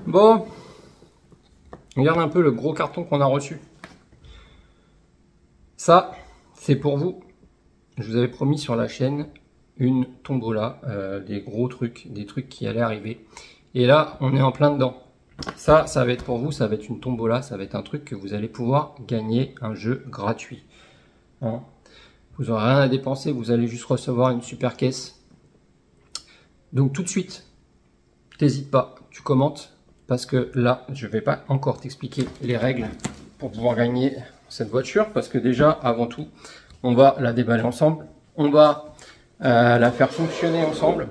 Bon, regarde un peu le gros carton qu'on a reçu. Ça, c'est pour vous. Je vous avais promis sur la chaîne une tombola, des gros trucs, des trucs qui allaient arriver. Et là, on est en plein dedans. Ça va être pour vous, ça va être une tombola, ça va être un truc que vous allez pouvoir gagner, un jeu gratuit. Hein, vous n'aurez rien à dépenser, vous allez juste recevoir une super caisse. Donc tout de suite, n'hésite pas, tu commentes, parce que là, je ne vais pas encore t'expliquer les règles pour pouvoir gagner cette voiture, parce que déjà, avant tout, on va la déballer ensemble, on va la faire fonctionner ensemble.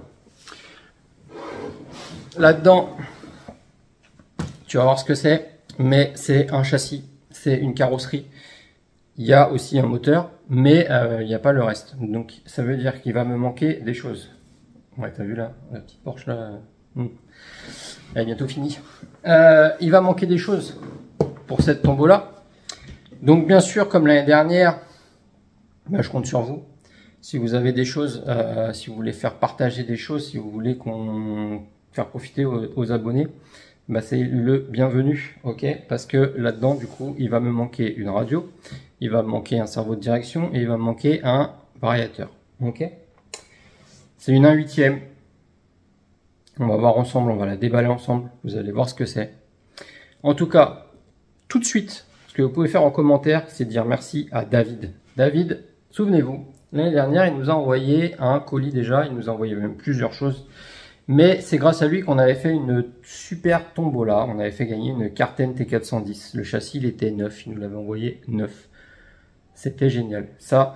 Là-dedans, tu vas voir ce que c'est, mais c'est un châssis, c'est une carrosserie. Il y a aussi un moteur, mais il n'y a pas le reste. Donc ça veut dire qu'il va me manquer des choses. Ouais, t'as vu là, la petite Porsche là, elle est bientôt finie. Il va manquer des choses pour cette tombola. Donc bien sûr, comme l'année dernière, bah, je compte sur vous. Si vous avez des choses, si vous voulez faire partager des choses, si vous voulez faire profiter aux abonnés, bah, c'est le bienvenu, ok? Parce que là-dedans, du coup, il va me manquer une radio, il va me manquer un cerveau de direction et il va me manquer un variateur, ok? C'est une 1/8e. On va voir ensemble, on va la déballer ensemble. Vous allez voir ce que c'est. En tout cas, tout de suite, ce que vous pouvez faire en commentaire, c'est dire merci à David. David, souvenez-vous, l'année dernière, il nous a envoyé un colis déjà, il nous a envoyé même plusieurs choses. Mais c'est grâce à lui qu'on avait fait une super tombola. On avait fait gagner une Carten T410. Le châssis, il était neuf. Il nous l'avait envoyé neuf. C'était génial. Ça,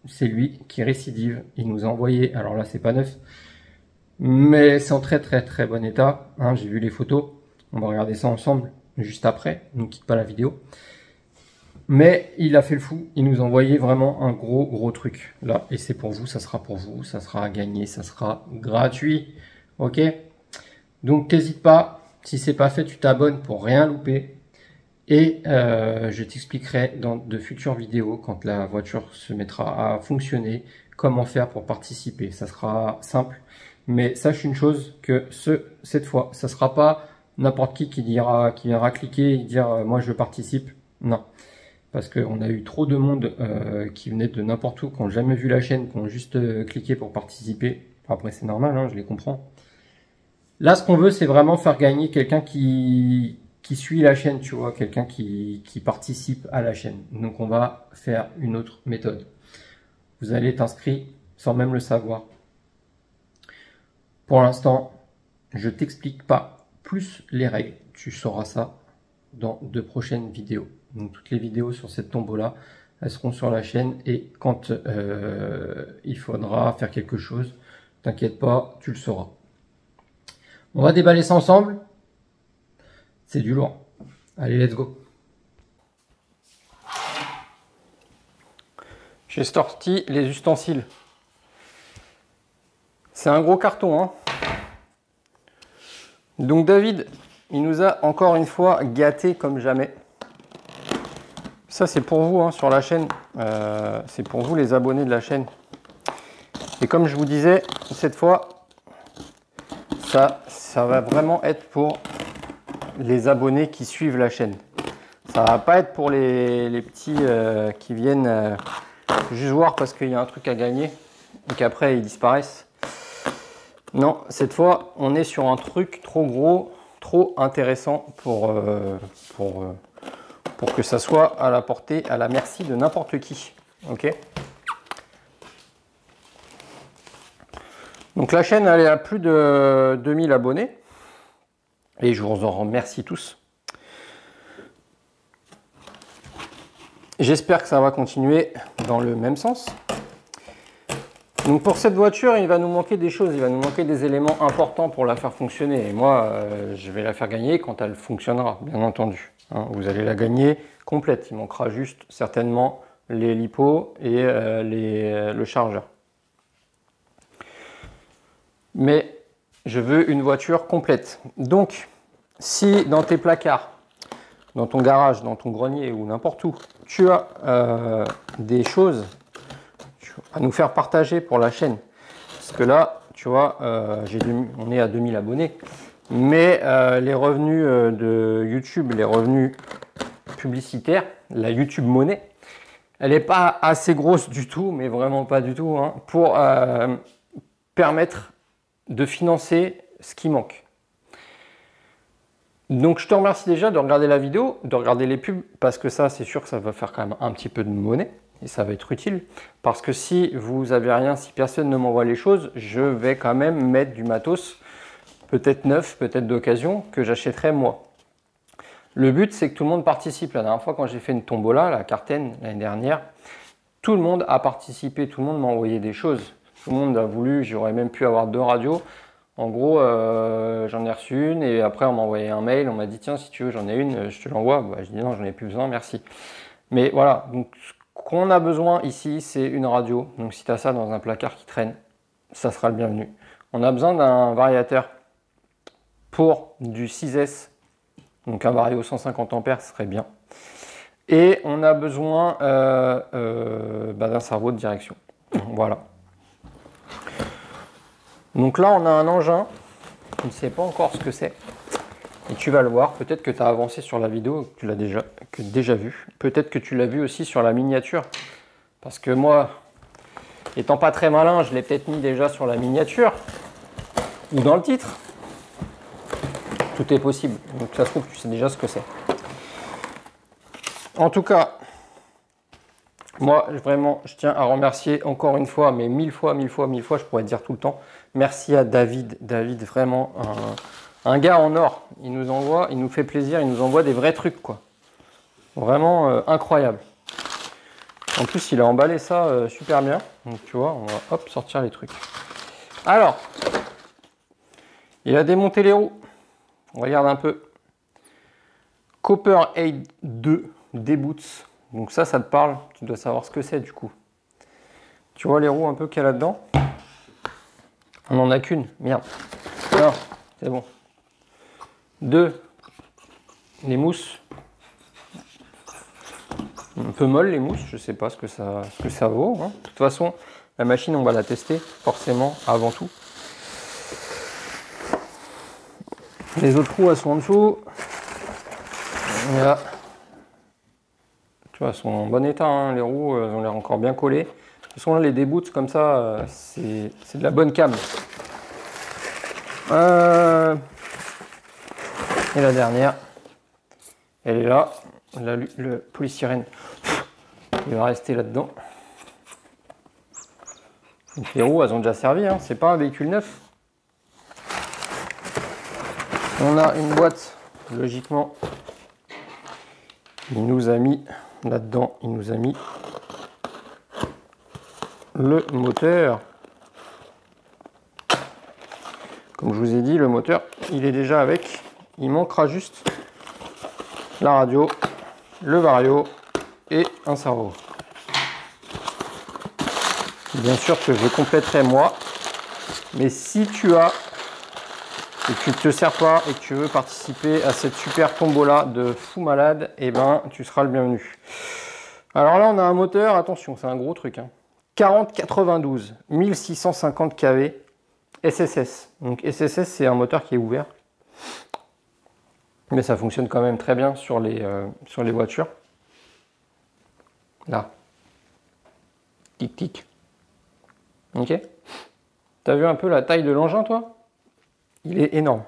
c'est lui qui récidive. Il nous a envoyé, alors là, c'est pas neuf, mais c'est en très très bon état. Hein, j'ai vu les photos. On va regarder ça ensemble juste après. Ne quitte pas la vidéo. Mais il a fait le fou, il nous a envoyé vraiment un gros truc là, et c'est pour vous, ça sera pour vous, ça sera à gagner, ça sera gratuit, ok? Donc t'hésites pas, si c'est pas fait, tu t'abonnes pour rien louper, et je t'expliquerai dans de futures vidéos, quand la voiture se mettra à fonctionner, comment faire pour participer. Ça sera simple, mais sache une chose, que cette fois, ça sera pas n'importe qui viendra cliquer et dire moi je participe, non. Parce qu'on a eu trop de monde qui venait de n'importe où, qui n'ont jamais vu la chaîne, qui ont juste cliqué pour participer. Après, c'est normal, hein, je les comprends. Là, ce qu'on veut, c'est vraiment faire gagner quelqu'un qui suit la chaîne, tu vois, quelqu'un qui participe à la chaîne. Donc, on va faire une autre méthode. Vous allez t'inscrire sans même le savoir. Pour l'instant, je t'explique pas plus les règles. Tu sauras ça dans de prochaines vidéos. Donc toutes les vidéos sur cette tombola, elles seront sur la chaîne, et quand il faudra faire quelque chose, t'inquiète pas, tu le sauras. On va déballer ça ensemble. C'est du lourd. Allez, let's go. J'ai sorti les ustensiles. C'est un gros carton, hein. Donc David, il nous a encore une fois gâtés comme jamais. Ça, c'est pour vous, hein, sur la chaîne. C'est pour vous, les abonnés de la chaîne. Et comme je vous disais, cette fois, ça va vraiment être pour les abonnés qui suivent la chaîne. Ça va pas être pour les petits qui viennent juste voir parce qu'il y a un truc à gagner et qu'après ils disparaissent. Non, cette fois, on est sur un truc trop gros, trop intéressant pour que ça soit à la portée, à la merci de n'importe qui. Ok. Donc la chaîne, elle est à plus de 2000 abonnés. Et je vous en remercie tous. J'espère que ça va continuer dans le même sens. Donc pour cette voiture, il va nous manquer des choses, il va nous manquer des éléments importants pour la faire fonctionner. Et moi, je vais la faire gagner quand elle fonctionnera, bien entendu. Hein, vous allez la gagner complète. Il manquera juste certainement les lipos et le chargeur. Mais je veux une voiture complète. Donc, si dans tes placards, dans ton garage, dans ton grenier ou n'importe où, tu as des choses à nous faire partager pour la chaîne, parce que là, tu vois, on est à 2000 abonnés, Mais les revenus de YouTube, les revenus publicitaires, la YouTube monnaie, elle n'est pas assez grosse du tout, mais vraiment pas du tout, hein, pour permettre de financer ce qui manque. Donc je te remercie déjà de regarder la vidéo, de regarder les pubs, parce que ça, c'est sûr que ça va faire quand même un petit peu de monnaie, et ça va être utile. Parce que si vous avez rien, si personne ne m'envoie les choses, je vais quand même mettre du matos, peut-être neuf, peut-être d'occasion, que j'achèterai moi. Le but, c'est que tout le monde participe. La dernière fois, quand j'ai fait une tombola, la Carten, l'année dernière, tout le monde a participé, tout le monde m'a envoyé des choses. Tout le monde a voulu, j'aurais même pu avoir 2 radios. En gros, j'en ai reçu une et après on m'a envoyé un mail, on m'a dit tiens si tu veux j'en ai une, je te l'envoie. Bah, je dis non, j'en ai plus besoin, merci. Mais voilà, donc ce qu'on a besoin ici, c'est une radio. Donc si tu as ça dans un placard qui traîne, ça sera le bienvenu. On a besoin d'un variateur pour du 6S, donc un vario 150 ampères, ce serait bien. Et on a besoin d'un cerveau de direction. Voilà. Donc là, on a un engin. Je ne sais pas encore ce que c'est. Et tu vas le voir. Peut-être que tu as avancé sur la vidéo, que tu l'as déjà vu. Peut-être que tu l'as vu aussi sur la miniature. Parce que moi, étant pas très malin, je l'ai peut-être mis déjà sur la miniature. Ou dans le titre. Tout est possible. Donc ça se trouve que tu sais déjà ce que c'est. En tout cas, moi, vraiment, je tiens à remercier encore une fois, mais 1000 fois, je pourrais dire tout le temps. Merci à David. David, vraiment, un gars en or. Il nous envoie, il nous fait plaisir, il nous envoie des vrais trucs, quoi. Vraiment incroyable. En plus, il a emballé ça super bien. Donc, tu vois, on va hop, sortir les trucs. Alors, il a démonté les roues. On regarde un peu. Copperhead 2 D-Boots. Donc ça te parle. Tu dois savoir ce que c'est du coup. Tu vois les roues un peu qu'il y a là-dedans? On n'en a qu'une. Merde. Non, c'est bon. 2. Les mousses. Un peu molle les mousses. Je sais pas ce que ça vaut. Hein. De toute façon, la machine, on va la tester forcément avant tout. Les autres roues, elles sont en dessous. Là. Tu vois, elles sont en bon état. Hein. Les roues, elles ont l'air encore bien collées. De toute façon, là, les déboots comme ça, c'est de la bonne cam. Et la dernière, elle est là. Le polystyrène, il va rester là-dedans. Les roues, elles ont déjà servi. Hein. C'est pas un véhicule neuf. On a une boîte, logiquement. Il nous a mis là-dedans, il nous a mis le moteur. Comme je vous ai dit, le moteur, il est déjà avec. Il manquera juste la radio, le vario et un cerveau. Bien sûr que je compléterai moi, mais si tu as et que tu ne te sers pas et que tu veux participer à cette super tombola de fou malade, eh ben tu seras le bienvenu. Alors là, on a un moteur, attention, c'est un gros truc. Hein. 4092, 1650 kV, SSS. Donc SSS, c'est un moteur qui est ouvert. Mais ça fonctionne quand même très bien sur les voitures. Là. Tic, tic. Ok. T'as vu un peu la taille de l'engin, toi? Il est énorme.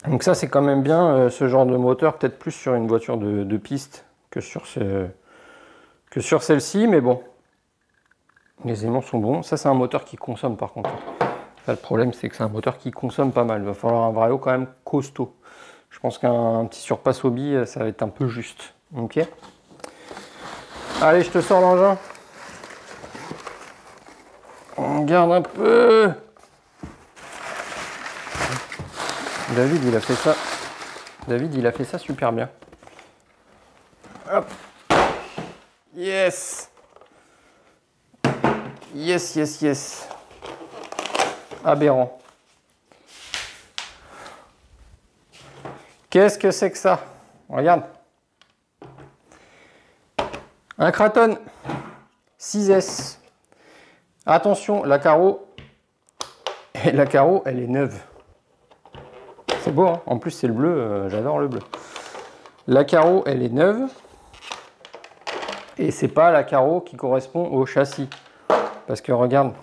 Donc ça, c'est quand même bien ce genre de moteur, peut-être plus sur une voiture de piste que sur celle-ci, mais bon. Les aimants sont bons. Ça, c'est un moteur qui consomme par contre. Là, le problème, c'est que c'est un moteur qui consomme pas mal. Il va falloir un vario quand même costaud. Je pense qu'un petit surpasse hobby, ça va être un peu juste. Ok. Allez, je te sors l'engin. On regarde un peu. David, il a fait ça. David, il a fait ça super bien. Hop. Yes. Yes, yes, yes. Aberrant. Qu'est-ce que c'est que ça? Regarde. Un Kraton 6S. Attention, la carreau, Et la carreau, elle est neuve. C'est beau, hein. En plus c'est le bleu, j'adore le bleu. La carreau, elle est neuve. Et c'est pas la carreau qui correspond au châssis. Parce que regarde,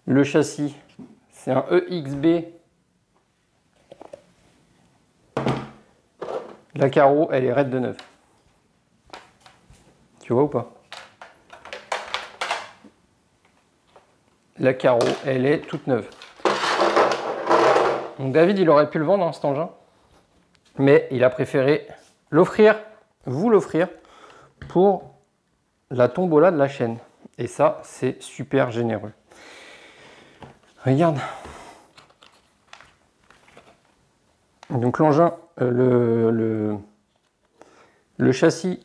le châssis, c'est un EXB. La carreau, elle est raide de neuve. Tu vois ou pas? La carreau, elle est toute neuve. Donc David, il aurait pu le vendre, hein, cet engin. Mais il a préféré l'offrir, vous l'offrir, pour la tombola de la chaîne. Et ça, c'est super généreux. Regarde. Donc l'engin, le châssis,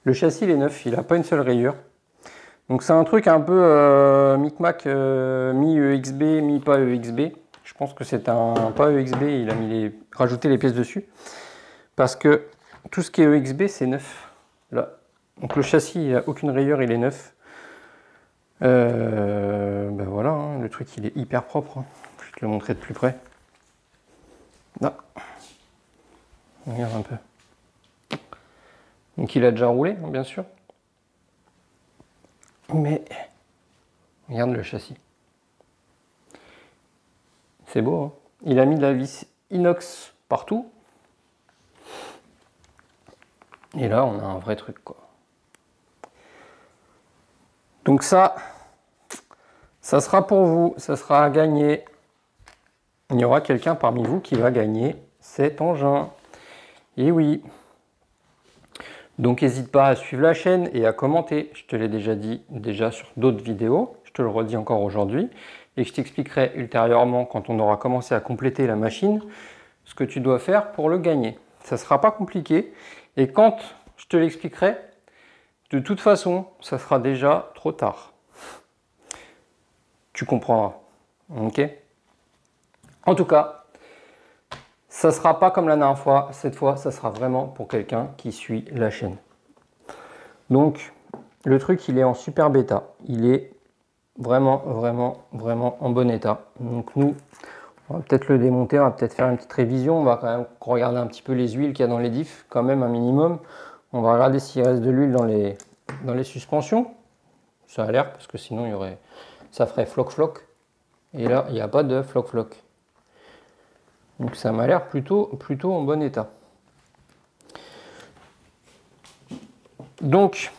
le châssis il est neuf, il n'a pas une seule rayure. Donc c'est un truc un peu micmac, mi-EXB, mi-pas EXB. Je pense que c'est un pas EXB, il a rajouté les pièces dessus. Parce que tout ce qui est EXB, c'est neuf. Là. Donc le châssis, il n'a aucune rayure, il est neuf. Ben voilà, hein, le truc, il est hyper propre. Hein. Je vais te le montrer de plus près. Là. Regarde un peu. Donc il a déjà roulé, bien sûr. Mais regarde le châssis. C'est beau, hein. Il a mis de la vis inox partout. Et là, on a un vrai truc, quoi. Donc ça sera pour vous, ça sera à gagner. Il y aura quelqu'un parmi vous qui va gagner cet engin. Et oui. Donc n'hésite pas à suivre la chaîne et à commenter. Je te l'ai déjà dit sur d'autres vidéos. Je te le redis encore aujourd'hui. Et je t'expliquerai ultérieurement, quand on aura commencé à compléter la machine, ce que tu dois faire pour le gagner. Ça ne sera pas compliqué. Et quand je te l'expliquerai, de toute façon, ça sera déjà trop tard. Tu comprendras. Ok? En tout cas, ça ne sera pas comme la dernière fois. Cette fois, ça sera vraiment pour quelqu'un qui suit la chaîne. Donc, le truc, il est en super bêta. Il est vraiment en bon état. Donc nous, on va peut-être le démonter, on va peut-être faire une petite révision. On va quand même regarder un petit peu les huiles qu'il y a dans les diffs, quand même un minimum. On va regarder s'il reste de l'huile dans les suspensions. Ça a l'air, parce que sinon ça ferait floc-floc. Et là, il n'y a pas de floc-floc. Donc ça m'a l'air plutôt en bon état. Donc,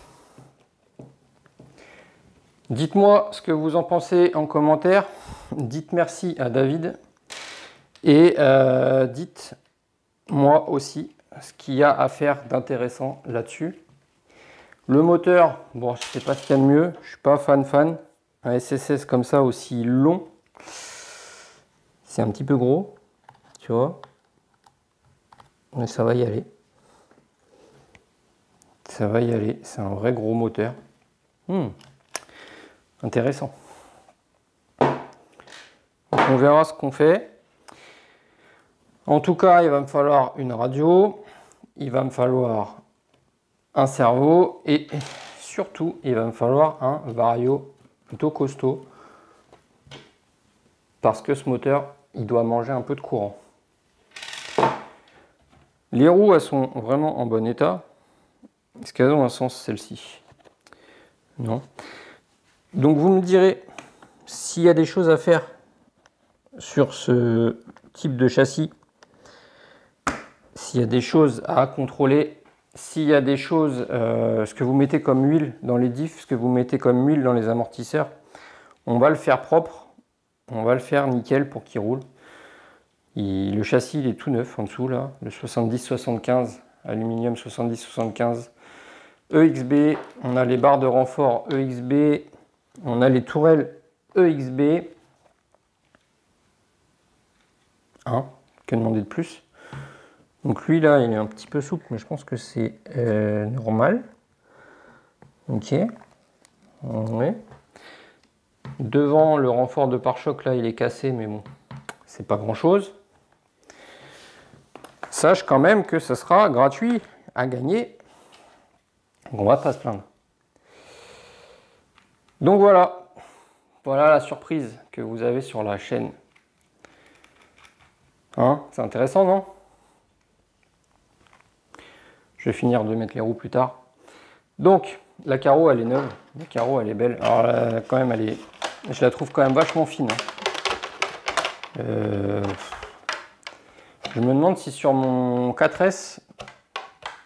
dites-moi ce que vous en pensez en commentaire. Dites merci à David. Et dites-moi aussi ce qu'il y a à faire d'intéressant là-dessus. Le moteur, bon, je sais pas ce qu'il y a de mieux. Je suis pas fan. Un SSS comme ça aussi long, c'est un petit peu gros, tu vois. Mais ça va y aller. Ça va y aller. C'est un vrai gros moteur. Intéressant. Donc, on verra ce qu'on fait. En tout cas, il va me falloir une radio. Il va me falloir un servo. Et surtout, il va me falloir un vario plutôt costaud. Parce que ce moteur, il doit manger un peu de courant. Les roues, elles sont vraiment en bon état. Est-ce qu'elles ont un sens, celles-ci? Non. Donc vous me direz s'il y a des choses à faire sur ce type de châssis, s'il y a des choses à contrôler, s'il y a des choses, ce que vous mettez comme huile dans les diffs, ce que vous mettez comme huile dans les amortisseurs, on va le faire propre, on va le faire nickel pour qu'il roule. Le châssis il est tout neuf en dessous là, le 70-75, aluminium 70-75. EXB, on a les barres de renfort EXB, on a les tourelles EXB. Que demander de plus? Donc lui là, il est un petit peu souple, mais je pense que c'est normal. Ok. Ouais. Devant, le renfort de pare-choc là, il est cassé, mais bon, c'est pas grand chose. Sache quand même que ce sera gratuit à gagner. On va pas se plaindre. Donc voilà, Voilà la surprise que vous avez sur la chaîne. Hein, c'est intéressant, non? Je vais finir de mettre les roues plus tard. Donc, la carreau, elle est neuve. La carreau, elle est belle. Alors, là, quand même, je la trouve quand même vachement fine. Je me demande si sur mon 4S,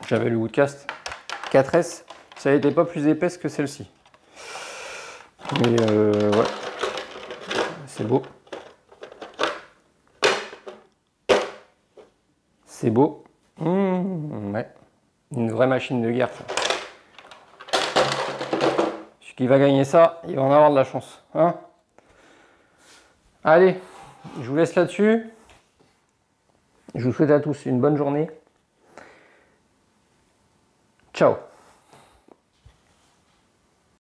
j'avais le Woodcast 4S, ça n'était pas plus épaisse que celle-ci. Mais ouais, c'est beau. C'est beau. Ouais, une vraie machine de guerre. Ça. Celui qui va gagner ça, il va en avoir de la chance. Hein? Allez, je vous laisse là-dessus. Je vous souhaite à tous une bonne journée. Ciao.